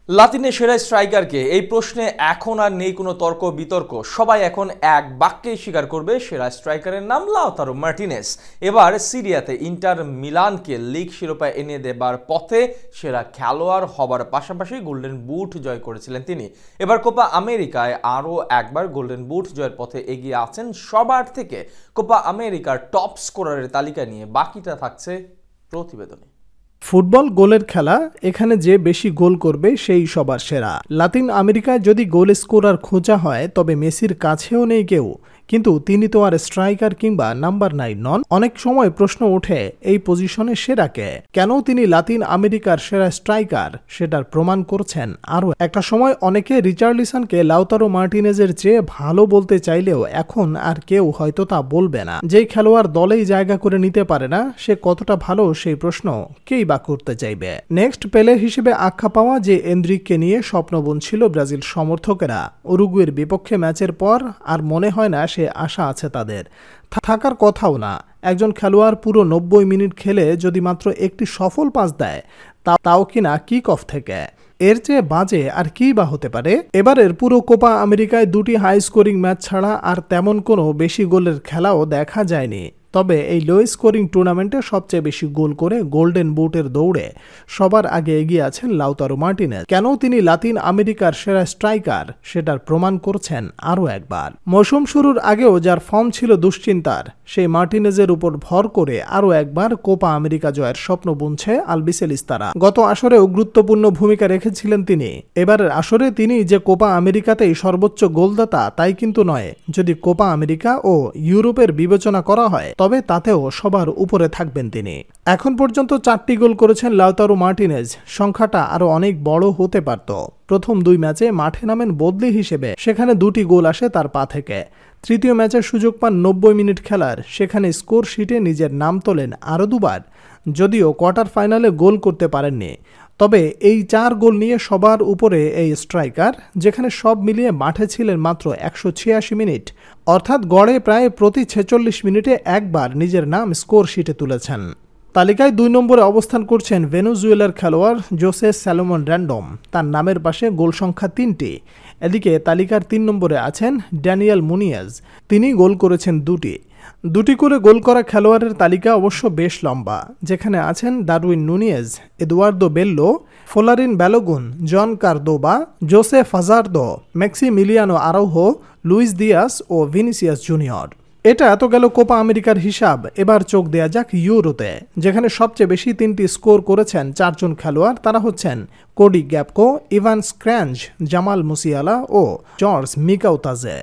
লাতিনের সেরা স্ট্রাইকারকে এই প্রশ্নে এখন আর নেই কোনো তর্ক বিতর্ক। সবাই এখন এক বাক্যেই স্বীকার করবে সেরা স্ট্রাইকারের নাম লাউতারো মার্টিনেজ। এবার সিরিয়াতে ইন্টার মিলানকে লিগ শিরোপা এনে দেবার পথে সেরা খেলোয়াড় হবার পাশাপাশি গোল্ডেন বুট জয় করেছিলেন তিনি। এবার কোপা আমেরিকায় আরও একবার গোল্ডেন বুট জয়ের পথে এগিয়ে আছেন সবার থেকে। কোপা আমেরিকার টপ স্কোরারের তালিকা নিয়ে বাকিটা থাকছে প্রতিবেদনে। ফুটবল গোলের খেলা, এখানে যে বেশি গোল করবে সেই সবার সেরা। লাতিন আমেরিকায় যদি গোল স্কোরার খোঁজা হয় তবে মেসির কাছেও নেই কেউ, কিন্তু তিনি তো আর স্ট্রাইকার কিংবা নাম্বার 9 নন। অনেক সময় প্রশ্ন ওঠে এই পজিশনে সেরাকে কেন তিনি লাতিন আমেরিকার সেরা স্ট্রাইকার, সেটার প্রমাণ করছেন আরও একটা সময়। অনেকে রিচার্লিসনকে লাউতারো মার্টিনেজের চেয়ে ভালো বলতে চাইলেও এখন আর কেউ হয়তো তা বলবে না। যেই খেলোয়াড় দলেই জায়গা করে নিতে পারে না সে কতটা ভালো, সেই প্রশ্ন কেই বা করতে চাইবে। নেক্সট পেলে হিসেবে আখ্যা পাওয়া যে এন্দ্রিককে নিয়ে স্বপ্ন বুনছিল ব্রাজিল সমর্থকেরা, উরুগুয়ের বিপক্ষে ম্যাচের পর আর মনে হয় না সে আশা আছে তাদের, থাকার কথাও না। একজন খেলোয়াড় পুরো 90 মিনিট খেলে যদি মাত্র একটি সফল পাস দেয়, তাও কিনা কিক অফ থেকে, এর চেয়ে বাজে আর কি বা হতে পারে। এবারের পুরো কোপা আমেরিকায় দুটি হাই স্কোরিং ম্যাচ ছাড়া আর তেমন কোনো বেশি গোলের খেলাও দেখা যায়নি। তবে এই লো স্কোরিং টুর্নামেন্টে সবচেয়ে বেশি গোল করে গোল্ডেন বুটের দৌড়ে সবার আগে এগিয়ে আছেন লাউতারো মার্টিনেজ। কেন তিনি লাতিন আমেরিকার সেরা স্ট্রাইকার সেটার প্রমাণ করছেন আরও একবার। মৌসুম শুরুর আগেও যার ফর্ম ছিল দুশ্চিন্তার, সেই মার্টিনেজের উপর ভর করে আরও একবার কোপা আমেরিকা জয়ের স্বপ্ন বুনছে আলবিসেলিস্তারা। গত আসরেও গুরুত্বপূর্ণ ভূমিকা রেখেছিলেন তিনি। এবারের আসরে তিনি যে কোপা আমেরিকাতেই সর্বোচ্চ গোলদাতা তাই কিন্তু নয়। যদি কোপা আমেরিকা ও ইউরোপের বিবেচনা করা হয় তবে তাতেও সবার উপরে থাকবেন তিনি। এখন পর্যন্ত 4টি গোল করেছেন লাউতারো মার্টিনেজ, সংখ্যাটা আরো অনেক বড় হতে পারত। প্রথম 2 ম্যাচে মাঠে নামেন বদলি হিসেবে, সেখানে 2টি গোল আসে তার পা থেকে। তৃতীয় ম্যাচের সুযোগ পান 90 মিনিট খেলার, সেখানে স্কোর শিটে নিজের নাম তোলেন আরও 2বার, যদিও কোয়ার্টার ফাইনালে গোল করতে পারেননি। তবে এই 4 গোল নিয়ে সবার উপরে এই স্ট্রাইকার, যেখানে সব মিলিয়ে মাঠে ছিলেন মাত্র 186 মিনিট, অর্থাৎ গড়ে প্রায় প্রতি 46 মিনিটে একবার নিজের নাম স্কোর শিটে তুলেছেন। তালিকায় 2 নম্বরে অবস্থান করছেন ভেনেজুয়েলার খেলোয়াড় জোসে স্যালোমন র্যান্ডম, তার নামের পাশে গোল সংখ্যা 3টি। এদিকে তালিকার 3 নম্বরে আছেন ড্যানিয়েল মুনিয়েজ, তিনি গোল করেছেন 2টি করে গোল করা খেলোয়াড়ের তালিকা অবশ্য বেশ লম্বা, যেখানে আছেন Darwin Nunez, Eduardo Bello, Folarin Balogun, Jhon Cordoba, Jose Fajardo, Maximiliano Araujo, Luis Diaz ও ভিনিসিয়াস জুনিয়র। এটা এত গেল কোপা আমেরিকার হিসাব। এবার চোখ দেয়া যাক ইউরোতে, যেখানে সবচেয়ে বেশি 3টি স্কোর করেছেন 4 জন খেলোয়াড়। তারা হচ্ছেন কোডি গ্যাপকো, ইভান স্ক্র্যাঞ্জ, জামাল মুসিয়ালা ও জর্জ মিকাউতাজে।